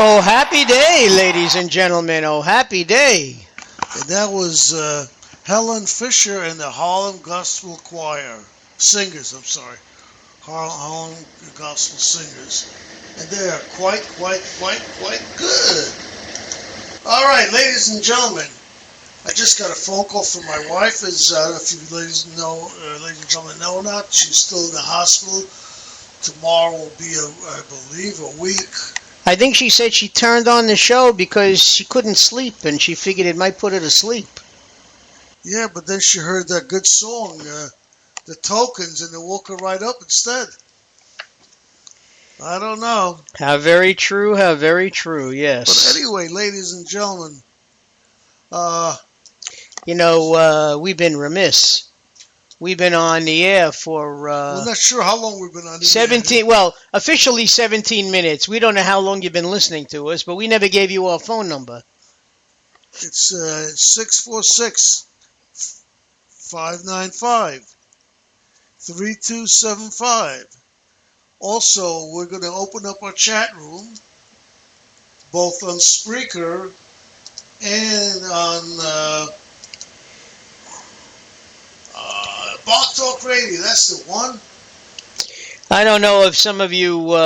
Oh, happy day, ladies and gentlemen. Oh, happy day. And that was Helen Fisher and the Harlem Gospel Choir. Singers, I'm sorry. Harlem Gospel Singers. And they are quite good. All right, ladies and gentlemen. I just got a phone call from my wife. As I don't know if you ladies and gentlemen know or not, she's still in the hospital. Tomorrow will be, I believe, a week. I think she said she turned on the show because she couldn't sleep and she figured it might put her to sleep. Yeah, but then she heard that good song, The Tokens, and it woke her right up instead. I don't know. How very true, yes. But anyway, ladies and gentlemen, we've been remiss. We've been on the air for... we're not sure how long we've been on the 17, air. Well, officially 17 minutes. We don't know how long you've been listening to us, but we never gave you our phone number. It's 646-595-3275. Also, we're going to open up our chat room, both on Spreaker and on... Blog Talk Radio, that's the one. I don't know if some of you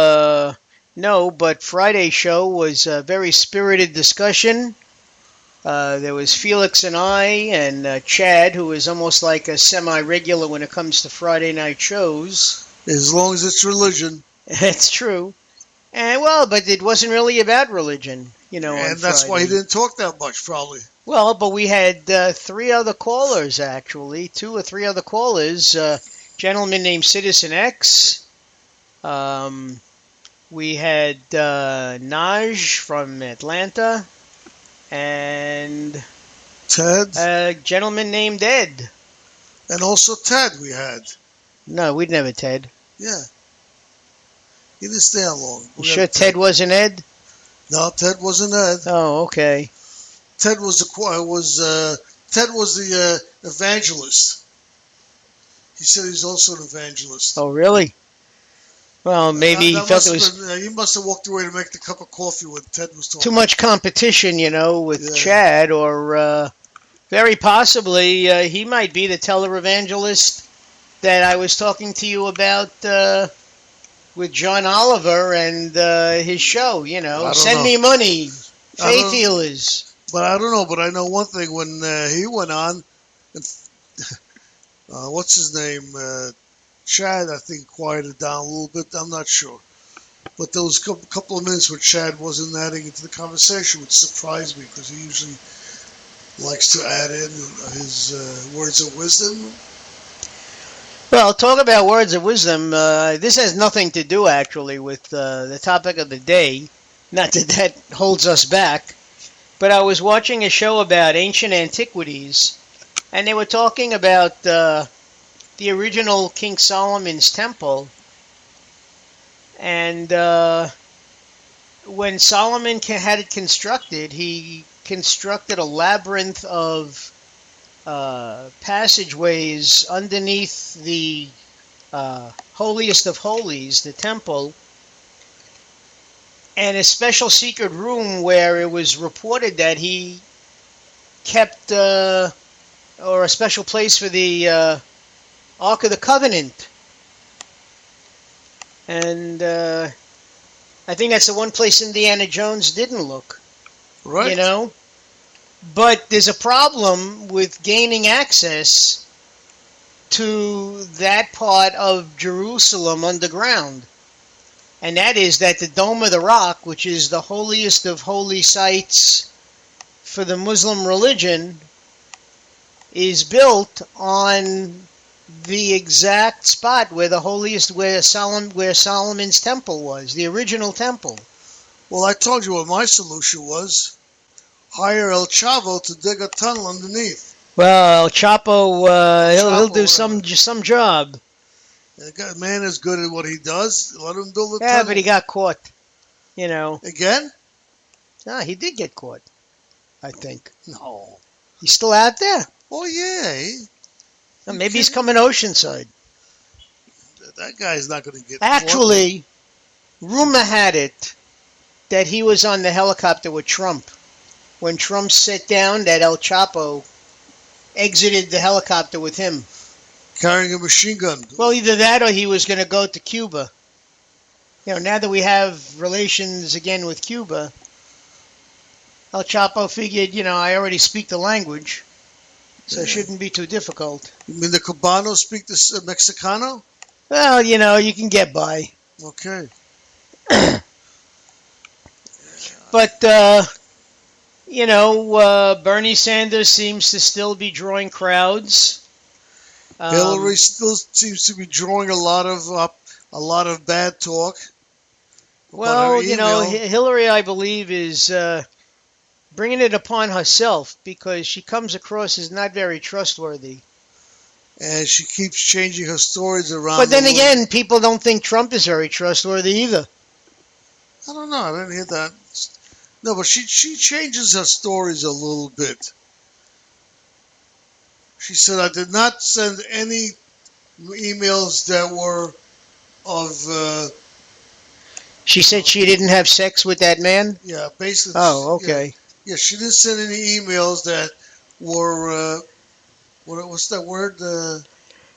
know, but Friday's show was a very spirited discussion. There was Felix and I and Chad, who is almost like a semi-regular when it comes to Friday night shows. As long as it's religion. It's true. But it wasn't really about religion, And that's why he didn't talk that much, probably. Well, but we had three other callers, actually. 2 or 3 other callers. Gentleman named Citizen X. We had Naj from Atlanta. And Ted. A gentleman named Ed. And also Ted we had. No, we'd never Ted. Yeah. He didn't stay on long. You sure Ted wasn't Ed? No, Ted wasn't Ed. Oh, okay. Ted was the evangelist. He said he's also an evangelist. Oh, really? Well, maybe he felt it was... you must have walked away to make the cup of coffee when Ted was talking. Too much competition, with Chad, or very possibly he might be the televangelist that I was talking to you about with John Oliver and his show, Send me money, faith healers. But I don't know. But I know one thing. When he went on, what's his name? Chad, I think, quieted down a little bit. I'm not sure. But there was a couple of minutes where Chad wasn't adding into the conversation, which surprised me because he usually likes to add in his words of wisdom. Well, talk about words of wisdom. This has nothing to do, actually, with the topic of the day. Not that holds us back. But I was watching a show about ancient antiquities, and they were talking about the original King Solomon's temple. And when Solomon had it constructed, he constructed a labyrinth of passageways underneath the holiest of holies, the temple, and a special secret room where it was reported that he kept, or a special place for the Ark of the Covenant. And I think that's the one place Indiana Jones didn't look. Right. But there's a problem with gaining access to that part of Jerusalem underground. And that is that the Dome of the Rock, which is the holiest of holy sites for the Muslim religion, is built on the exact spot where the holiest, where Solomon's temple was, the original temple. Well, I told you what my solution was. Hire El Chavo to dig a tunnel underneath. Well, El Chapo, he'll do some job. The man is good at what he does. Let him build a tunnel. Yeah, but he got caught. Again? No, he did get caught, I think. No. He's still out there. Oh, yeah. Maybe he's coming Oceanside. That guy's not going to get Actually, rumor had it that he was on the helicopter with Trump. When Trump sat down, that El Chapo exited the helicopter with him. Carrying a machine gun. Well, either that or he was going to go to Cuba. Now that we have relations again with Cuba, El Chapo figured, I already speak the language, so it shouldn't be too difficult. You mean the Cubanos speak the Mexicano? Well, you can get by. Okay. But, Bernie Sanders seems to still be drawing crowds. Hillary still seems to be drawing a lot of bad talk. Well, Hillary, I believe, is bringing it upon herself because she comes across as not very trustworthy. And she keeps changing her stories around. But then again, people don't think Trump is very trustworthy either. I don't know. I didn't hear that. No, but she changes her stories a little bit. She said, I did not send any emails that were of... She said she didn't have sex with that man? Yeah, basically. Oh, okay. Yeah, she didn't send any emails that were... what's that word?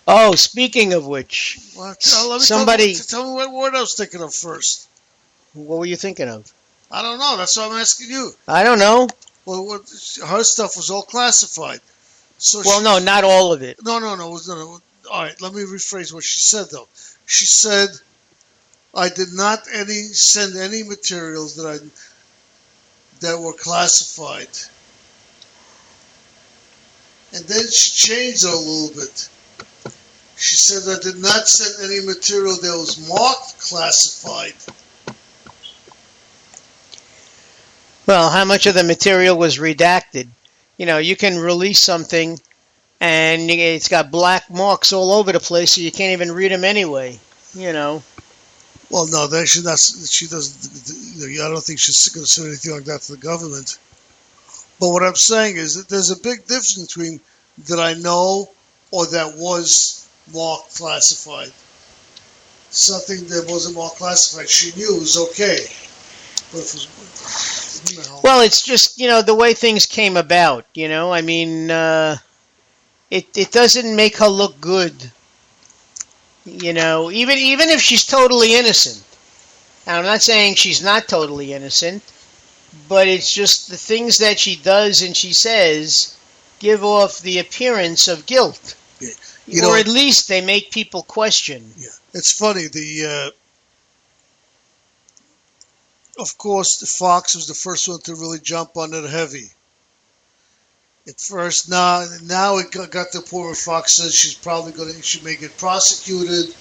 Oh, speaking of which, somebody... Tell me what word I was thinking of first. What were you thinking of? I don't know. That's what I'm asking you. I don't know. Well, her stuff was all classified. So no, not all of it. No. All right, let me rephrase what she said, though. She said, I did not send any materials that were classified. And then she changed it a little bit. She said, I did not send any material that was marked classified. Well, how much of the material was redacted? You can release something and it's got black marks all over the place, so you can't even read them anyway, Well, no, she doesn't. I don't think she's going to say anything like that to the government. But what I'm saying is that there's a big difference between that I know or that was marked classified. Something that wasn't marked classified, she knew was okay. But if it was, Well, it's just, the way things came about, I mean, it doesn't make her look good. Even if she's totally innocent. And I'm not saying she's not totally innocent, but it's just the things that she does and she says give off the appearance of guilt. Yeah. Or at least they make people question. Yeah. It's funny, of course, the Fox was the first one to really jump on it heavy. At first, now it got to the point where Fox says she may get prosecuted,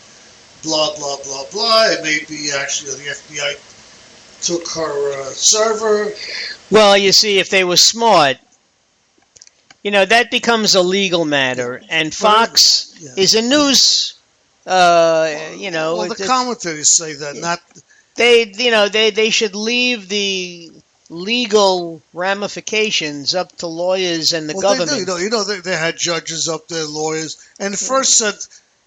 blah, blah, blah, blah. It may be actually the FBI took her server. Well, you see, if they were smart, that becomes a legal matter. And Fox is a news, Well, the commentators say that, not... They should leave the legal ramifications up to lawyers and the government. They do. They had judges up there, lawyers, and at first said,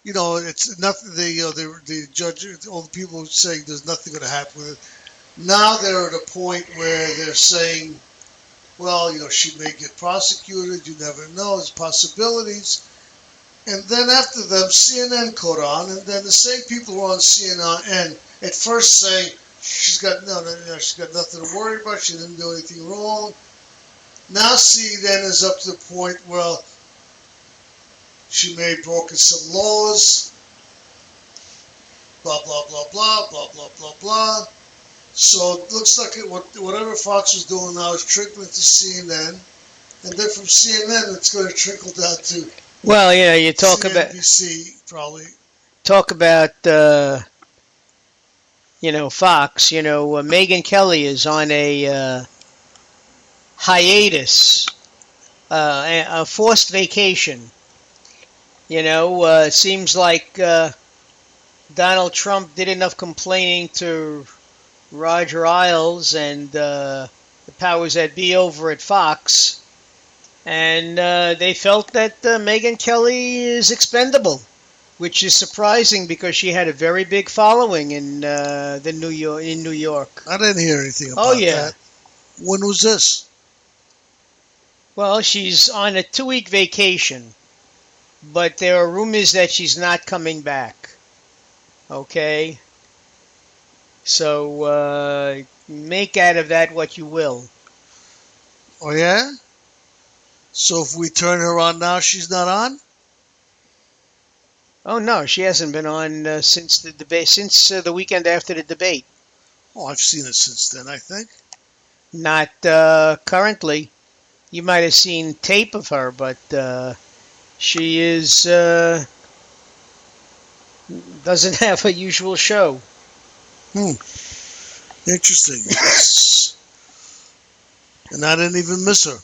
it's nothing. The judge, all the people saying there's nothing going to happen with it. Now they're at a point where they're saying, well, she may get prosecuted. You never know. There's possibilities. And then after them, CNN caught on, and then the same people who are on CNN at first saying she's got nothing to worry about. She didn't do anything wrong. Now CNN is up to the point where she may have broken some laws. Blah blah blah blah blah blah blah blah. So it looks like whatever Fox was doing now is trickling to CNN, and then from CNN it's going to trickle down to. Well, you talk CNBC, probably. Talk about, Fox. Megyn Kelly is on a hiatus, a forced vacation. Seems like Donald Trump did enough complaining to Roger Ailes and the powers that be over at Fox. And they felt that Megyn Kelly is expendable. which is surprising because she had a very big following in New York. I didn't hear anything Oh about yeah. that. When was this? Well, she's on a 2-week vacation, but there are rumors that she's not coming back. Okay, so make out of that what you will. Oh yeah. So if we turn her on now, she's not on. Oh no, she hasn't been on since the debate, since the weekend after the debate. Oh, I've seen it since then, I think. Not currently. You might have seen tape of her, but she is doesn't have a usual show. Interesting. And I didn't even miss her.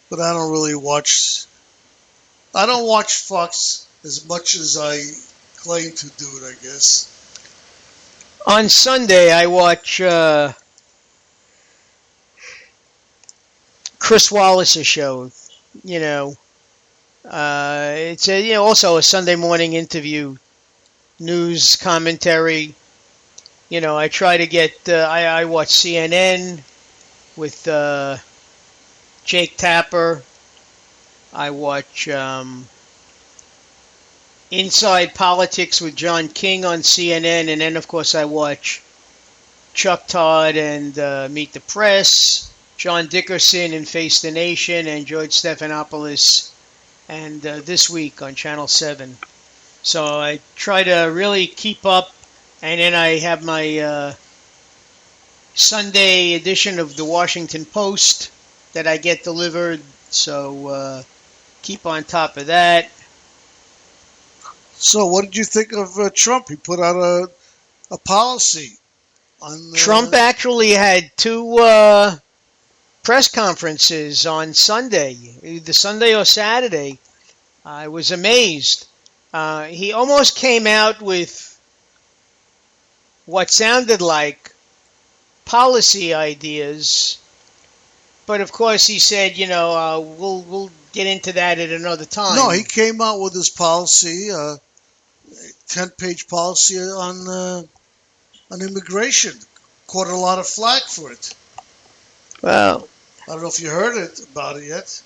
But I don't really watch. I don't watch Fox as much as I claim to do it, I guess. On Sunday, I watch Chris Wallace's show. You know, it's also a Sunday morning interview, news commentary. You know, I try to get. I watch CNN with Jake Tapper. I watch Inside Politics with John King on CNN, and then of course I watch Chuck Todd and Meet the Press, John Dickerson and Face the Nation, and George Stephanopoulos, and This Week on Channel 7. So I try to really keep up, and then I have my Sunday edition of the Washington Post that I get delivered, so keep on top of that. So, what did you think of Trump? He put out a policy on. Trump actually had 2 press conferences on Sunday, either Sunday or Saturday. I was amazed. He almost came out with what sounded like policy ideas, but of course he said, we'll get into that at another time. No, he came out with his policy, 10-page policy on immigration. Caught a lot of flack for it. Well, I don't know if you heard about it yet.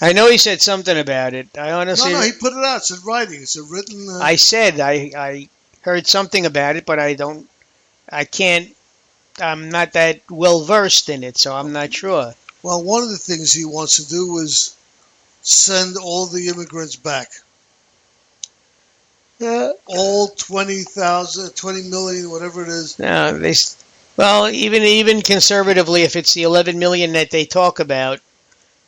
I know he said something about it. I honestly... No, he put it out. It's in writing. It's a written... I said I heard something about it, but I'm not that well versed in it, so I'm not sure. Well, one of the things he wants to do is send all the immigrants back. All 20 million, whatever it is. No, even conservatively, if it's the 11 million that they talk about,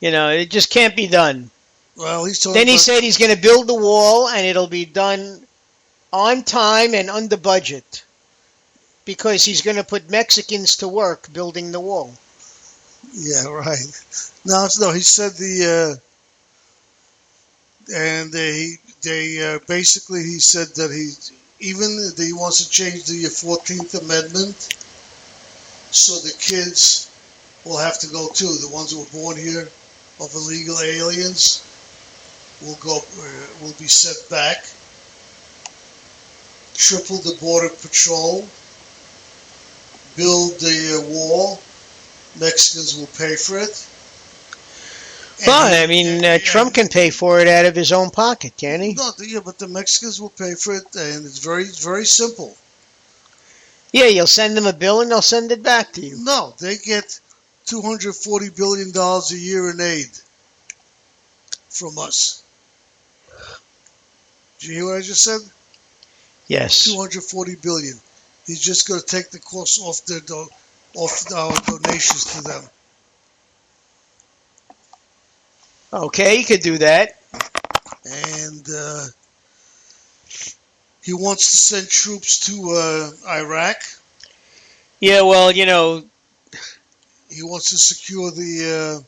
it just can't be done. Well, he said he's going to build the wall, and it'll be done on time and under budget, because he's going to put Mexicans to work building the wall. Yeah, right. No, he said basically he said that he wants to change the 14th Amendment, so the kids will have to go too. The ones who were born here of illegal aliens will be sent back. Triple the border patrol. Build the wall. Mexicans will pay for it. Well, Trump can pay for it out of his own pocket, can he? No, yeah, but the Mexicans will pay for it, and it's very, very simple. Yeah, you'll send them a bill, and they'll send it back to you. No, they get $240 billion a year in aid from us. Did you hear what I just said? Yes. $240 billion. He's just going to take the cost off our donations to them. Okay, you could do that. And he wants to send troops to Iraq. Yeah, well, He wants to secure the